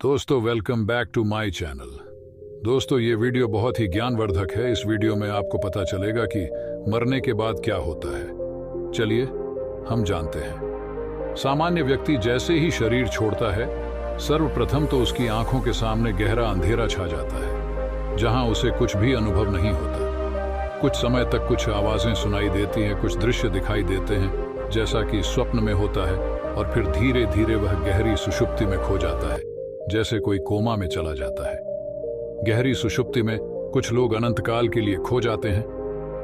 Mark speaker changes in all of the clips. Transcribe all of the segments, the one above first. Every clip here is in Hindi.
Speaker 1: दोस्तों welcome back to my channel. दोस्तों ये वीडियो बहुत ही ज्ञानवर्धक है। इस वीडियो में आपको पता चलेगा कि मरने के बाद क्या होता है। चलिए हम जानते हैं। सामान्य व्यक्ति जैसे ही शरीर छोड़ता है, सर्वप्रथम तो उसकी आंखों के सामने गहरा अंधेरा छा जाता है, जहां उसे कुछ भी अनुभव नहीं होता। कुछ समय तक कुछ आवाजें सुनाई देती हैं, कुछ दृश्य दिखाई देते हैं जैसा कि स्वप्न में होता है, और फिर धीरे धीरे वह गहरी सुषुप्ति में खो जाता है, जैसे कोई कोमा में चला जाता है। गहरी सुषुप्ति में कुछ लोग अनंत काल के लिए खो जाते हैं,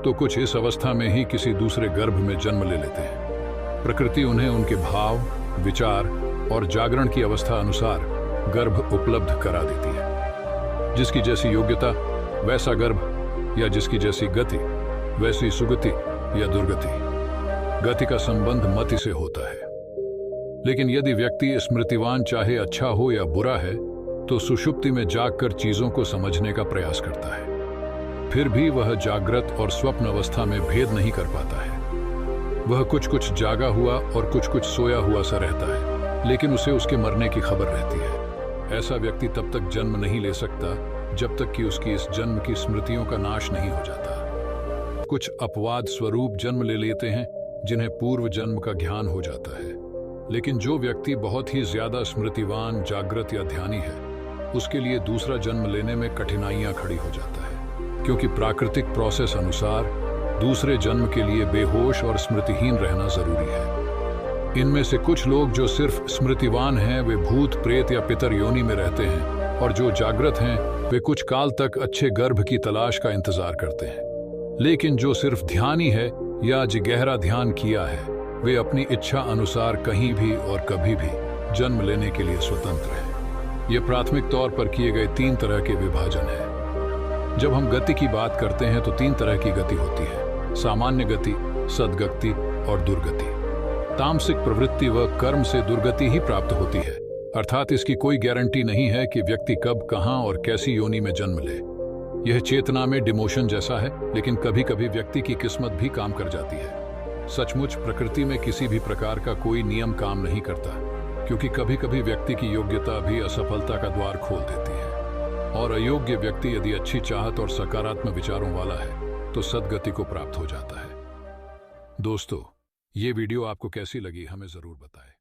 Speaker 1: तो कुछ इस अवस्था में ही किसी दूसरे गर्भ में जन्म ले लेते हैं। प्रकृति उन्हें उनके भाव, विचार और जागरण की अवस्था अनुसार गर्भ उपलब्ध करा देती है। जिसकी जैसी योग्यता वैसा गर्भ, या जिसकी जैसी गति वैसी सुगति या दुर्गति। गति का संबंध मति से होता है। लेकिन यदि व्यक्ति स्मृतिवान चाहे अच्छा हो या बुरा है, तो सुषुप्ति में जागकर चीजों को समझने का प्रयास करता है। फिर भी वह जागृत और स्वप्न अवस्था में भेद नहीं कर पाता है। वह कुछ कुछ जागा हुआ और कुछ कुछ सोया हुआ सा रहता है, लेकिन उसे उसके मरने की खबर रहती है। ऐसा व्यक्ति तब तक जन्म नहीं ले सकता जब तक कि उसकी इस जन्म की स्मृतियों का नाश नहीं हो जाता। कुछ अपवाद स्वरूप जन्म ले लेते हैं, जिन्हें पूर्व जन्म का ज्ञान हो जाता है। लेकिन जो व्यक्ति बहुत ही ज्यादा स्मृतिवान, जागृत या ध्यानी है, उसके लिए दूसरा जन्म लेने में कठिनाइयां खड़ी हो जाता है, क्योंकि प्राकृतिक प्रोसेस अनुसार दूसरे जन्म के लिए बेहोश और स्मृतिहीन रहना जरूरी है। इनमें से कुछ लोग जो सिर्फ स्मृतिवान हैं, वे भूत, प्रेत या पितर योनि में रहते हैं, और जो जागृत हैं वे कुछ काल तक अच्छे गर्भ की तलाश का इंतजार करते हैं। लेकिन जो सिर्फ ध्यानी है या गहरा ध्यान किया है, वे अपनी इच्छा अनुसार कहीं भी और कभी भी जन्म लेने के लिए स्वतंत्र हैं। ये प्राथमिक तौर पर किए गए 3 तरह के विभाजन हैं। जब हम गति की बात करते हैं तो 3 तरह की गति होती है: सामान्य गति, सद्गति और दुर्गति। तामसिक प्रवृत्ति व कर्म से दुर्गति ही प्राप्त होती है, अर्थात इसकी कोई गारंटी नहीं है कि व्यक्ति कब, कहां और कैसी योनि में जन्म ले। यह चेतना में डिमोशन जैसा है, लेकिन कभी कभी व्यक्ति की किस्मत भी काम कर जाती है। सचमुच प्रकृति में किसी भी प्रकार का कोई नियम काम नहीं करता, क्योंकि कभी कभी व्यक्ति की योग्यता भी असफलता का द्वार खोल देती है, और अयोग्य व्यक्ति यदि अच्छी चाहत और सकारात्मक विचारों वाला है तो सद्गति को प्राप्त हो जाता है। दोस्तों, ये वीडियो आपको कैसी लगी हमें जरूर बताएं।